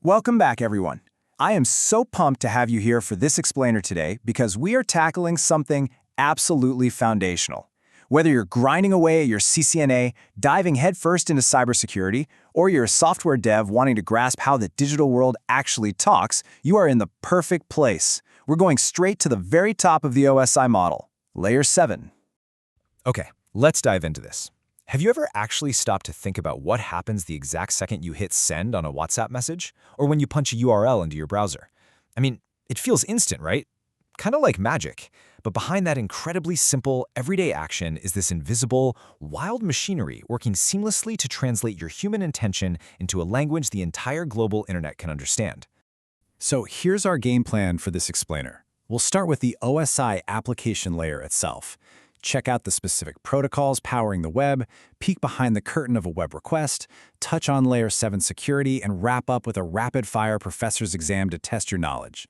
Welcome back, everyone. I am so pumped to have you here for this explainer today because we are tackling something absolutely foundational. Whether you're grinding away at your CCNA, diving headfirst into cybersecurity, or you're a software dev wanting to grasp how the digital world actually talks, you are in the perfect place. We're going straight to the very top of the OSI model, Layer 7. Okay, let's dive into this. Have you ever actually stopped to think about what happens the exact second you hit send on a WhatsApp message, or when you punch a URL into your browser? I mean, it feels instant, right? Kind of like magic. But behind that incredibly simple, everyday action is this invisible, wild machinery working seamlessly to translate your human intention into a language the entire global internet can understand. So here's our game plan for this explainer. We'll start with the OSI application layer itself. Check out the specific protocols powering the web, peek behind the curtain of a web request, touch on Layer 7 security, and wrap up with a rapid-fire professor's exam to test your knowledge.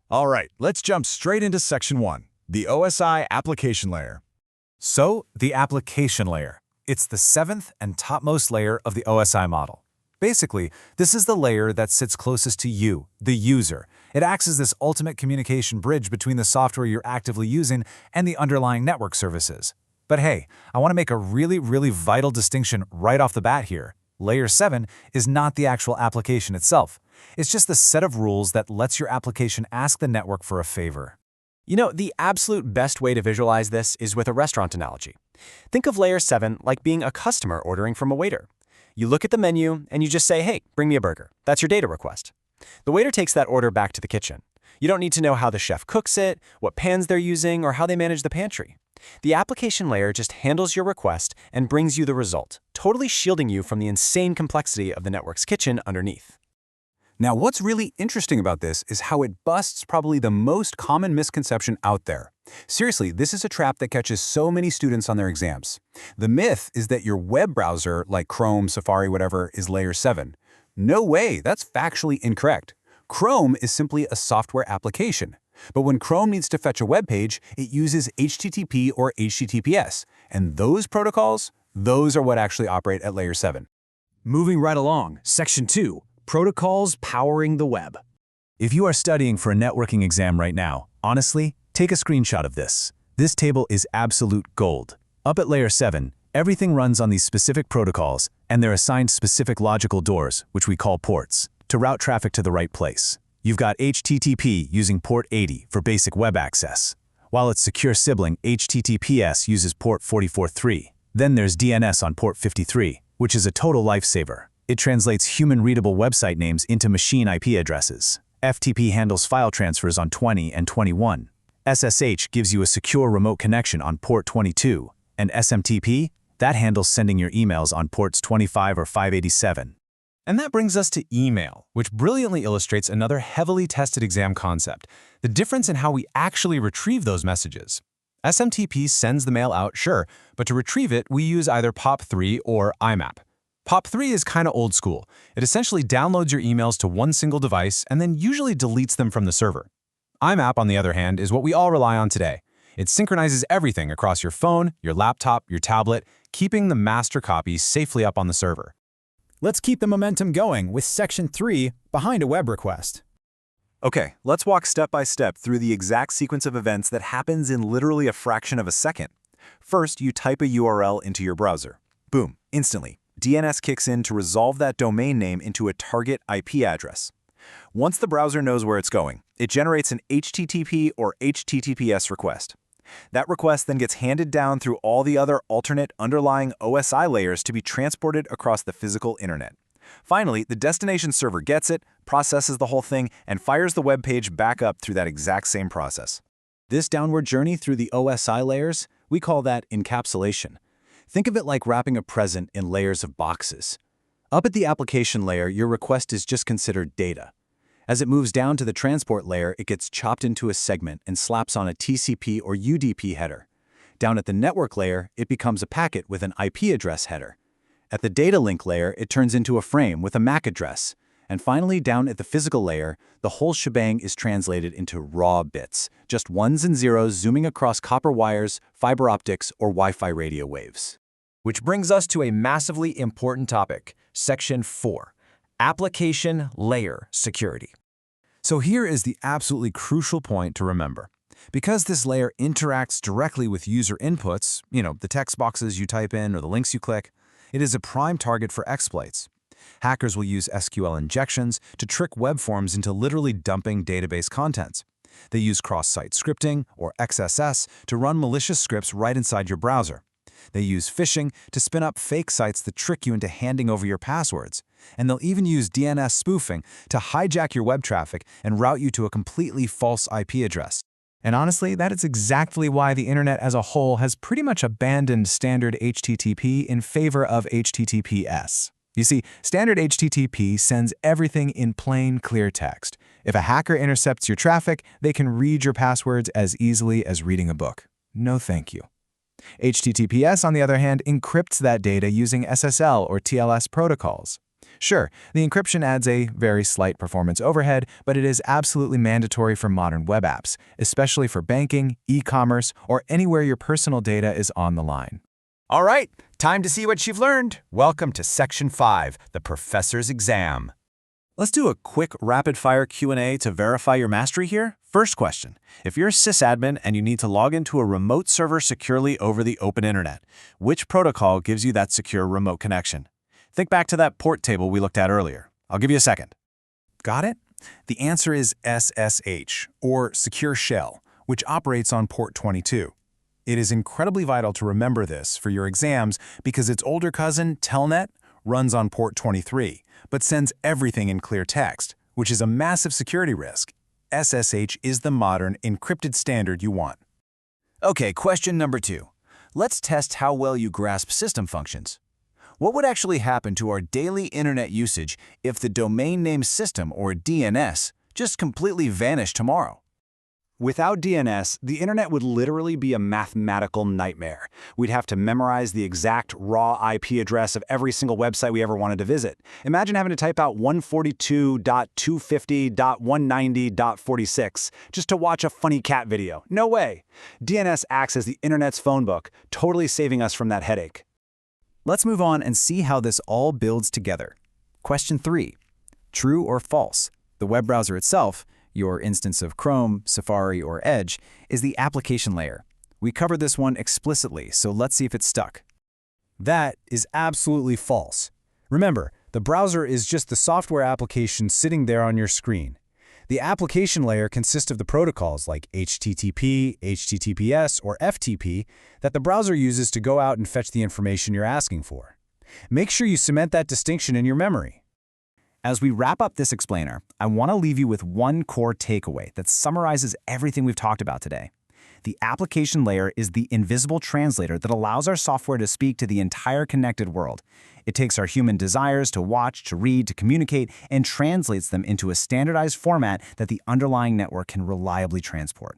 All right, let's jump straight into Section 1, the OSI application layer. So, the application layer. It's the seventh and topmost layer of the OSI model. Basically, this is the layer that sits closest to you, the user. It acts as this ultimate communication bridge between the software you're actively using and the underlying network services. But hey, I want to make a really vital distinction right off the bat here. Layer 7 is not the actual application itself. It's just the set of rules that lets your application ask the network for a favor. You know, the absolute best way to visualize this is with a restaurant analogy. Think of Layer 7 like being a customer ordering from a waiter. You look at the menu and you just say, hey, bring me a burger. That's your data request. The waiter takes that order back to the kitchen. You don't need to know how the chef cooks it, what pans they're using, or how they manage the pantry. The application layer just handles your request and brings you the result, totally shielding you from the insane complexity of the network's kitchen underneath. Now, what's really interesting about this is how it busts probably the most common misconception out there. Seriously, this is a trap that catches so many students on their exams. The myth is that your web browser, like Chrome, Safari, whatever, is Layer 7. No way, that's factually incorrect. Chrome is simply a software application. But when Chrome needs to fetch a web page, it uses HTTP or HTTPS. And those protocols, those are what actually operate at Layer 7. Moving right along, Section 2. Protocols powering the web. If you are studying for a networking exam right now, honestly, take a screenshot of this. This table is absolute gold. Up at Layer 7, everything runs on these specific protocols, and they're assigned specific logical doors, which we call ports, to route traffic to the right place. You've got HTTP using port 80 for basic web access, while its secure sibling HTTPS uses port 44.3. Then there's DNS on port 53, which is a total lifesaver. It translates human-readable website names into machine IP addresses. FTP handles file transfers on 20 and 21. SSH gives you a secure remote connection on port 22. And SMTP? That handles sending your emails on ports 25 or 587. And that brings us to email, which brilliantly illustrates another heavily tested exam concept, the difference in how we actually retrieve those messages. SMTP sends the mail out, sure, but to retrieve it, we use either POP3 or IMAP. POP3 is kind of old school. It essentially downloads your emails to one single device and then usually deletes them from the server. IMAP, on the other hand, is what we all rely on today. It synchronizes everything across your phone, your laptop, your tablet, keeping the master copy safely up on the server. Let's keep the momentum going with Section 3, behind a web request. Okay, let's walk step by step through the exact sequence of events that happens in literally a fraction of a second. First, you type a URL into your browser. Boom, instantly. DNS kicks in to resolve that domain name into a target IP address. Once the browser knows where it's going, it generates an HTTP or HTTPS request. That request then gets handed down through all the other alternate underlying OSI layers to be transported across the physical internet. Finally, the destination server gets it, processes the whole thing, and fires the web page back up through that exact same process. This downward journey through the OSI layers, we call that encapsulation. Think of it like wrapping a present in layers of boxes. Up at the application layer, your request is just considered data. As it moves down to the transport layer, it gets chopped into a segment and slaps on a TCP or UDP header. Down at the network layer, it becomes a packet with an IP address header. At the data link layer, it turns into a frame with a MAC address. And finally, down at the physical layer, the whole shebang is translated into raw bits, just ones and zeros zooming across copper wires, fiber optics, or Wi-Fi radio waves. Which brings us to a massively important topic, Section 4, Application layer security. So here is the absolutely crucial point to remember. Because this layer interacts directly with user inputs, the text boxes you type in or the links you click, it is a prime target for exploits. Hackers will use SQL injections to trick web forms into literally dumping database contents. They use cross-site scripting, or XSS, to run malicious scripts right inside your browser. They use phishing to spin up fake sites that trick you into handing over your passwords. And they'll even use DNS spoofing to hijack your web traffic and route you to a completely false IP address. And honestly, that is exactly why the internet as a whole has pretty much abandoned standard HTTP in favor of HTTPS. You see, standard HTTP sends everything in plain, clear text. If a hacker intercepts your traffic, they can read your passwords as easily as reading a book. No thank you. HTTPS, on the other hand, encrypts that data using SSL or TLS protocols. Sure, the encryption adds a very slight performance overhead, but it is absolutely mandatory for modern web apps, especially for banking, e-commerce, or anywhere your personal data is on the line. All right, time to see what you've learned. Welcome to Section 5, the Professor's Exam. Let's do a quick rapid-fire Q&A to verify your mastery here. First question. If you're a sysadmin and you need to log into a remote server securely over the open internet, which protocol gives you that secure remote connection? Think back to that port table we looked at earlier. I'll give you a second. Got it? The answer is SSH, or Secure Shell, which operates on port 22. It is incredibly vital to remember this for your exams because its older cousin, Telnet, runs on port 23, but sends everything in clear text, which is a massive security risk. SSH is the modern encrypted standard you want. Okay, question number 2. Let's test how well you grasp system functions. What would actually happen to our daily internet usage if the domain name system, or DNS, just completely vanished tomorrow? Without DNS, the internet would literally be a mathematical nightmare. We'd have to memorize the exact raw IP address of every single website we ever wanted to visit. Imagine having to type out 142.250.190.46 just to watch a funny cat video. No way. DNS acts as the internet's phone book, totally saving us from that headache. Let's move on and see how this all builds together. Question 3. True or false? The web browser itself, your instance of Chrome, Safari, or Edge, is the application layer. We covered this one explicitly, so let's see if it's stuck. That is absolutely false. Remember, the browser is just the software application sitting there on your screen. The application layer consists of the protocols like HTTP, HTTPS, or FTP that the browser uses to go out and fetch the information you're asking for. Make sure you cement that distinction in your memory. As we wrap up this explainer, I want to leave you with one core takeaway that summarizes everything we've talked about today. The application layer is the invisible translator that allows our software to speak to the entire connected world. It takes our human desires to watch, to read, to communicate, and translates them into a standardized format that the underlying network can reliably transport.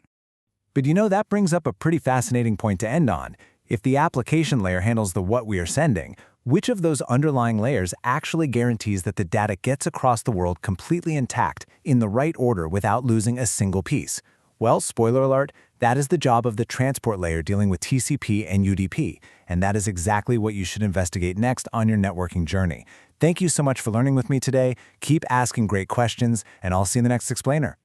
But that brings up a pretty fascinating point to end on. If the application layer handles the what we are sending, which of those underlying layers actually guarantees that the data gets across the world completely intact, in the right order without losing a single piece? Well, spoiler alert, that is the job of the transport layer dealing with TCP and UDP, and that is exactly what you should investigate next on your networking journey. Thank you so much for learning with me today. Keep asking great questions, and I'll see you in the next explainer.